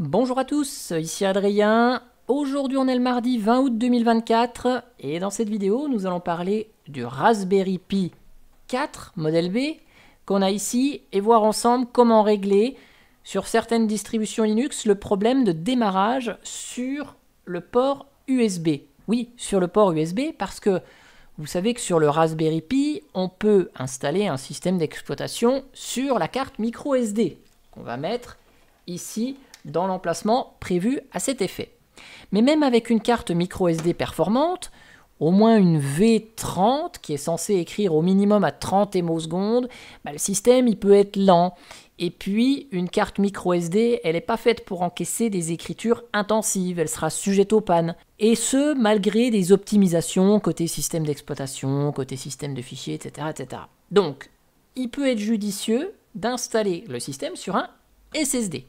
Bonjour à tous, ici Adrien. Aujourd'hui on est le mardi 20 août 2024 et dans cette vidéo nous allons parler du Raspberry Pi 4 modèle B qu'on a ici et voir ensemble comment régler sur certaines distributions Linux le problème de démarrage sur le port USB. Oui, sur le port USB parce que vous savez que sur le Raspberry Pi on peut installer un système d'exploitation sur la carte micro SD qu'on va mettre ici dans l'emplacement prévu à cet effet. Mais même avec une carte micro SD performante, au moins une V30 qui est censée écrire au minimum à 30 émos/seconde, le système il peut être lent. Et puis une carte micro SD, elle n'est pas faite pour encaisser des écritures intensives, elle sera sujette aux pannes. Et ce, malgré des optimisations côté système d'exploitation, côté système de fichiers, etc., etc. Donc, il peut être judicieux d'installer le système sur un SSD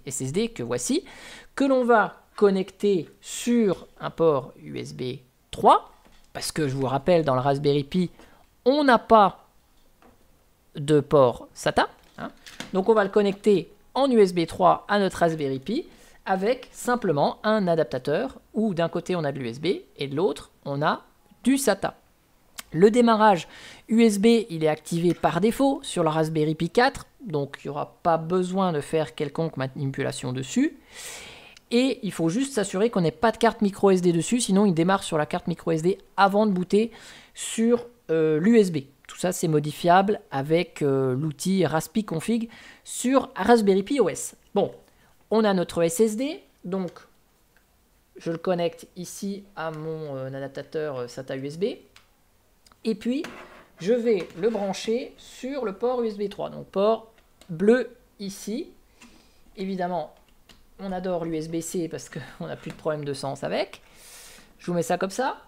que voici, que l'on va connecter sur un port USB 3, parce que je vous rappelle, dans le Raspberry Pi, on n'a pas de port SATA, donc on va le connecter en USB 3 à notre Raspberry Pi, avec simplement un adaptateur, où d'un côté on a de l'USB, et de l'autre on a du SATA. Le démarrage USB, il est activé par défaut sur le Raspberry Pi 4, donc il n'y aura pas besoin de faire quelconque manipulation dessus. Et il faut juste s'assurer qu'on n'ait pas de carte micro SD dessus, sinon il démarre sur la carte micro SD avant de booter sur l'USB. Tout ça c'est modifiable avec l'outil Raspi Config sur Raspberry Pi OS. Bon, on a notre SSD, donc je le connecte ici à mon adaptateur SATA USB. Et puis, je vais le brancher sur le port USB 3. Donc, port bleu ici. Évidemment, on adore l'USB-C parce qu'on n'a plus de problème de sens avec. Je vous mets ça comme ça.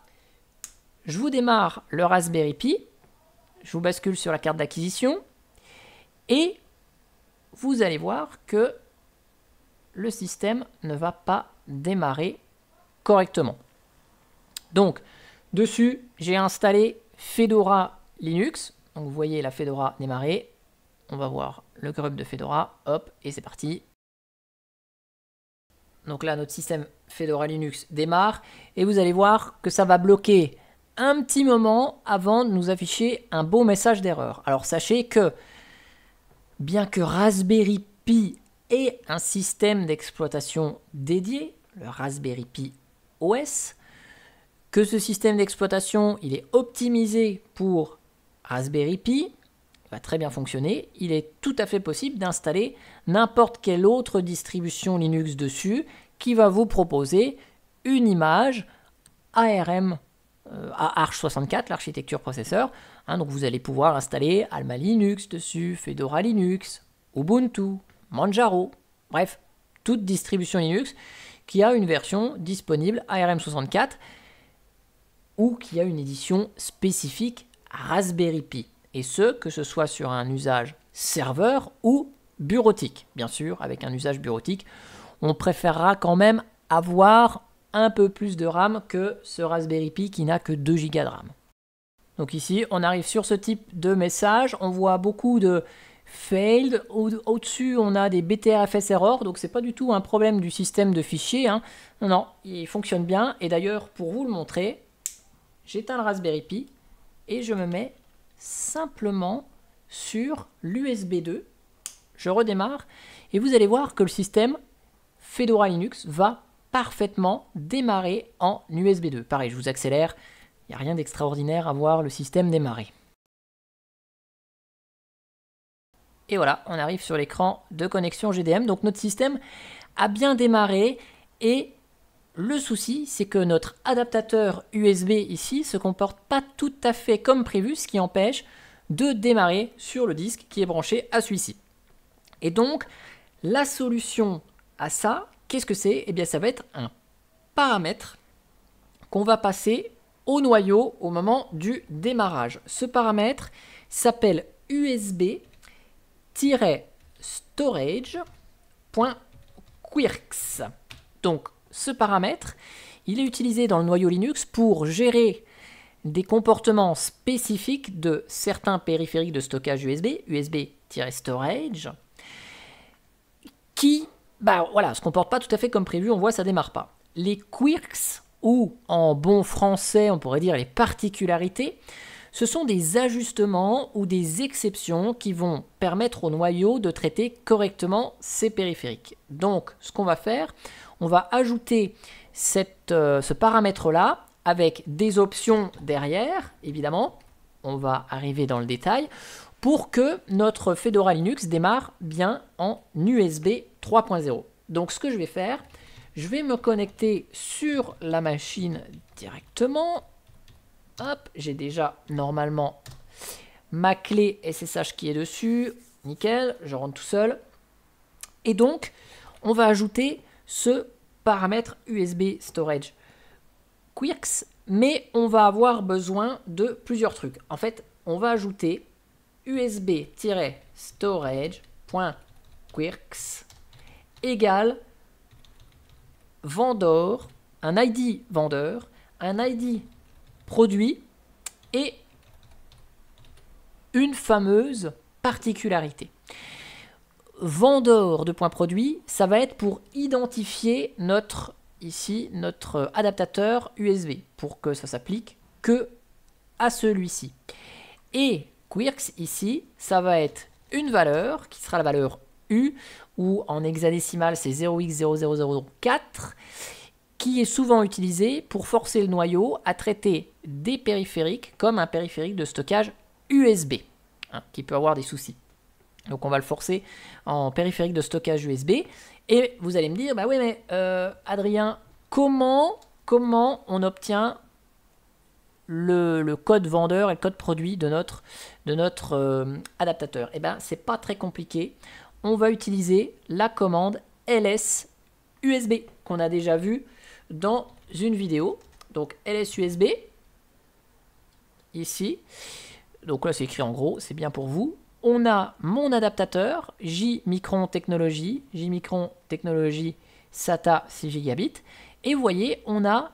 Je vous démarre le Raspberry Pi. Je vous bascule sur la carte d'acquisition. Et vous allez voir que le système ne va pas démarrer correctement. Donc, dessus, j'ai installé Fedora Linux. Donc vous voyez la Fedora démarrer. On va voir le grub de Fedora. Hop, et c'est parti. Donc là, notre système Fedora Linux démarre. Et vous allez voir que ça va bloquer un petit moment avant de nous afficher un beau message d'erreur. Alors sachez que, bien que Raspberry Pi ait un système d'exploitation dédié, le Raspberry Pi OS, que ce système d'exploitation il est optimisé pour Raspberry Pi, il va très bien fonctionner, il est tout à fait possible d'installer n'importe quelle autre distribution Linux dessus qui va vous proposer une image ARM à Arch64, l'architecture processeur. Donc vous allez pouvoir installer Alma Linux dessus, Fedora Linux, Ubuntu, Manjaro, bref, toute distribution Linux qui a une version disponible ARM64 ou qui a une édition spécifique Raspberry Pi. Et ce, que ce soit sur un usage serveur ou bureautique. Bien sûr, avec un usage bureautique, on préférera quand même avoir un peu plus de RAM que ce Raspberry Pi qui n'a que 2 Go de RAM. Donc ici, on arrive sur ce type de message. On voit beaucoup de failed. Au-dessus, on a des BTRFS error. Donc c'est pas du tout un problème du système de fichiers. Non, il fonctionne bien. Et d'ailleurs, pour vous le montrer, j'éteins le Raspberry Pi et je me mets simplement sur l'USB 2. Je redémarre et vous allez voir que le système Fedora Linux va parfaitement démarrer en USB 2. Pareil, je vous accélère. Il n'y a rien d'extraordinaire à voir le système démarrer. Et voilà, on arrive sur l'écran de connexion GDM. Donc notre système a bien démarré et le souci, c'est que notre adaptateur USB ici se comporte pas tout à fait comme prévu, ce qui empêche de démarrer sur le disque qui est branché à celui-ci. Et donc, la solution à ça, qu'est-ce que c'est? Eh bien, ça va être un paramètre qu'on va passer au noyau au moment du démarrage. Ce paramètre s'appelle USB-storage.quirks. Donc, ce paramètre, il est utilisé dans le noyau Linux pour gérer des comportements spécifiques de certains périphériques de stockage USB, USB-storage, qui bah voilà, se comporte pas tout à fait comme prévu, on voit ça démarre pas. Les quirks, ou en bon français on pourrait dire les particularités, ce sont des ajustements ou des exceptions qui vont permettre au noyau de traiter correctement ses périphériques. Donc ce qu'on va faire, on va ajouter ce paramètre-là avec des options derrière, évidemment, on va arriver dans le détail, pour que notre Fedora Linux démarre bien en USB 3.0. Donc ce que je vais faire, je vais me connecter sur la machine directement. Hop, j'ai déjà normalement ma clé SSH qui est dessus. Nickel, je rentre tout seul. Et donc, on va ajouter ce paramètre USB Storage Quirks, mais on va avoir besoin de plusieurs trucs. En fait, on va ajouter usb-storage.quirks égale vendeur, un ID vendeur, un ID produit et une fameuse particularité. Vendeur de point produit, ça va être pour identifier notre adaptateur USB, pour que ça s'applique que à celui-ci. Et quirks ici, ça va être une valeur qui sera la valeur U, ou en hexadécimal c'est 0x0004, qui est souvent utilisé pour forcer le noyau à traiter des périphériques comme un périphérique de stockage USB, qui peut avoir des soucis. Donc on va le forcer en périphérique de stockage USB. Et vous allez me dire, bah oui mais Adrien, comment on obtient le code vendeur et le code produit de notre adaptateur? Eh bien c'est pas très compliqué. On va utiliser la commande ls usb qu'on a déjà vu dans une vidéo. Donc ls usb ici. Donc là c'est écrit en gros, c'est bien pour vous. On a mon adaptateur J-Micron Technology, J-Micron Technology SATA 6 gigabits. Et vous voyez, on a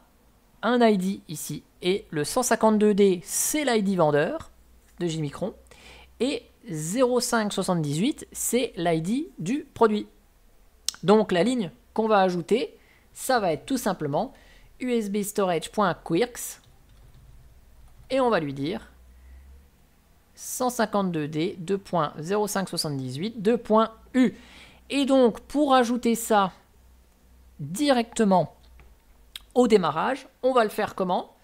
un ID ici. Et le 152D, c'est l'ID vendeur de J-Micron. Et 0578, c'est l'ID du produit. Donc la ligne qu'on va ajouter, ça va être tout simplement usb-storage.quirks. Et on va lui dire 152D 2.0578 2.U. Et donc pour ajouter ça directement au démarrage, on va le faire comment?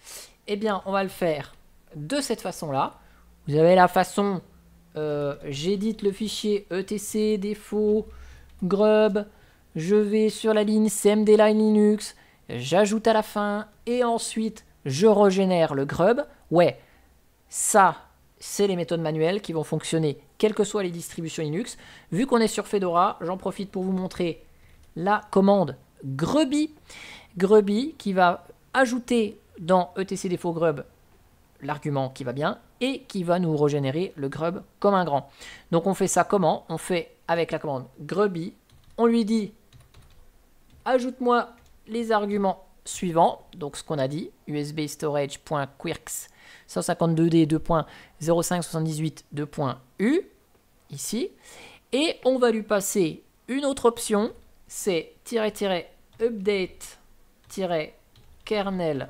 Eh bien on va le faire de cette façon là. Vous avez la façon j'édite le fichier etc défaut grub, je vais sur la ligne cmd line linux, j'ajoute à la fin et ensuite je régénère le grub. Ouais, ça c'est les méthodes manuelles qui vont fonctionner quelles que soient les distributions Linux. Vu qu'on est sur Fedora, j'en profite pour vous montrer la commande grubby. Grubby qui va ajouter dans etc défaut grub l'argument qui va bien et qui va nous régénérer le grub comme un grand. Donc on fait ça comment? On fait avec la commande grubby, on lui dit ajoute-moi les arguments suivants, donc ce qu'on a dit, usb-storage.quirks 152D 2.0578 2.U, ici, et on va lui passer une autre option, c'est -update-kernel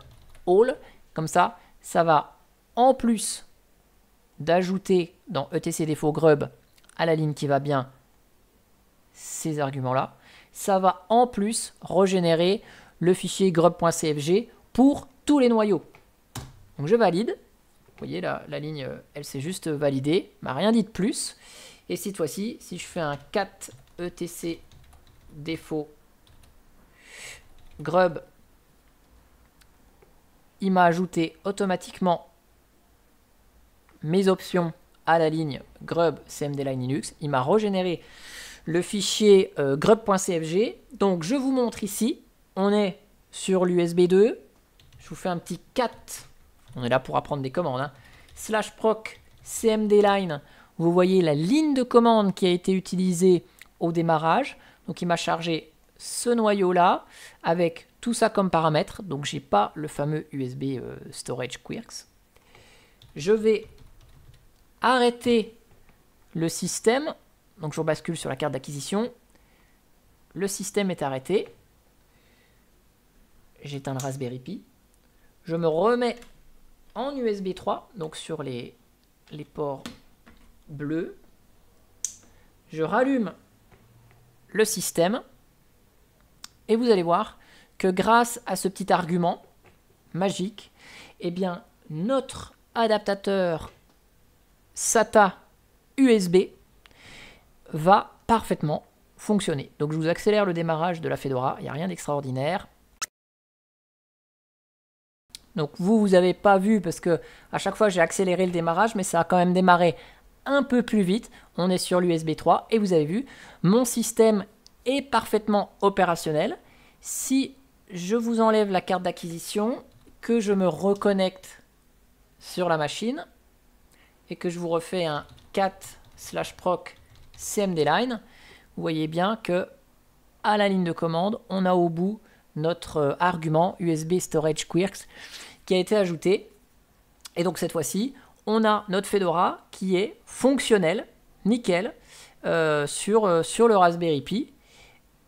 all, comme ça va, en plus d'ajouter dans etc défaut grub à la ligne qui va bien ces arguments-là, ça va en plus régénérer le fichier grub.cfg pour tous les noyaux. Donc je valide. Vous voyez, la ligne, elle s'est juste validée, m'a rien dit de plus. Et cette fois-ci, si je fais un cat etc défaut grub, il m'a ajouté automatiquement mes options à la ligne grub cmd line linux. Il m'a régénéré le fichier grub.cfg. Donc je vous montre ici, on est sur l'USB 2. Je vous fais un petit cat. On est là pour apprendre des commandes. Hein. /proc cmd line. Vous voyez la ligne de commande qui a été utilisée au démarrage. Donc il m'a chargé ce noyau là avec tout ça comme paramètre. Donc j'ai pas le fameux USB storage quirks. Je vais arrêter le système. Donc je bascule sur la carte d'acquisition. le système est arrêté. J'éteins le Raspberry Pi. Je me remets en USB 3, donc sur les ports bleus. Je rallume le système. Et vous allez voir que grâce à ce petit argument magique, eh bien, notre adaptateur SATA USB va parfaitement fonctionner. Donc je vous accélère le démarrage de la Fedora, il n'y a rien d'extraordinaire. Donc vous n'avez pas vu parce que à chaque fois j'ai accéléré le démarrage, mais ça a quand même démarré un peu plus vite. On est sur l'USB 3 et vous avez vu, mon système est parfaitement opérationnel. Si je vous enlève la carte d'acquisition, que je me reconnecte sur la machine et que je vous refais un cat/proc cmdline, vous voyez bien que à la ligne de commande, on a au bout notre argument USB Storage Quirks qui a été ajouté. Et donc cette fois-ci, on a notre Fedora qui est fonctionnel, nickel, sur le Raspberry Pi.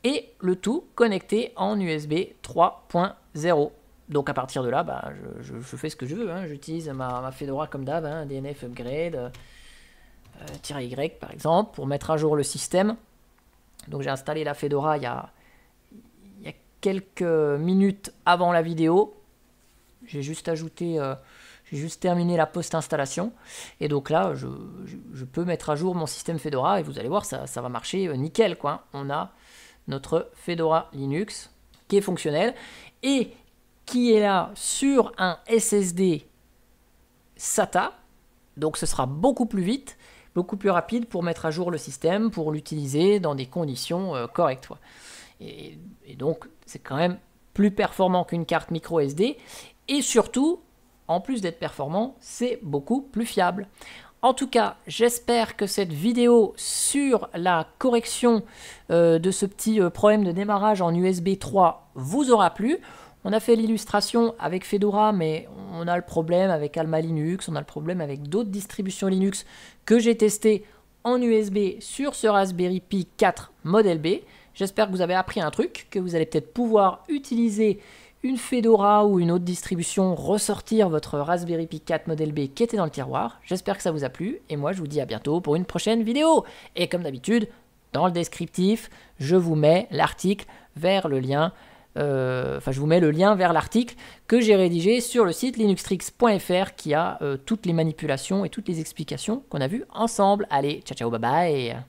Et le tout connecté en USB 3.0. Donc à partir de là, bah, je fais ce que je veux. Hein. J'utilise ma Fedora comme d'hab, hein, DNF upgrade, -Y par exemple, pour mettre à jour le système. Donc j'ai installé la Fedora il y a quelques minutes avant la vidéo. J'ai juste ajouté, j'ai juste terminé la post-installation. Et donc là, je peux mettre à jour mon système Fedora et vous allez voir, ça va marcher nickel, quoi. On a notre Fedora Linux qui est fonctionnel et qui est là sur un SSD SATA. Donc ce sera beaucoup plus vite, beaucoup plus rapide pour mettre à jour le système, pour l'utiliser dans des conditions correctes. Et donc c'est quand même plus performant qu'une carte micro SD. Et surtout, en plus d'être performant, c'est beaucoup plus fiable. En tout cas, j'espère que cette vidéo sur la correction de ce petit problème de démarrage en USB 3 vous aura plu. On a fait l'illustration avec Fedora, mais on a le problème avec Alma Linux, on a le problème avec d'autres distributions Linux que j'ai testées en USB sur ce Raspberry Pi 4 Model B. J'espère que vous avez appris un truc, que vous allez peut-être pouvoir utiliser une Fedora ou une autre distribution, ressortir votre Raspberry Pi 4 Model B qui était dans le tiroir. J'espère que ça vous a plu et moi je vous dis à bientôt pour une prochaine vidéo. Et comme d'habitude, dans le descriptif, je vous mets l'article vers le lien, je vous mets le lien vers l'article que j'ai rédigé sur le site linuxtricks.fr qui a toutes les manipulations et toutes les explications qu'on a vues ensemble. Allez, ciao ciao, bye bye.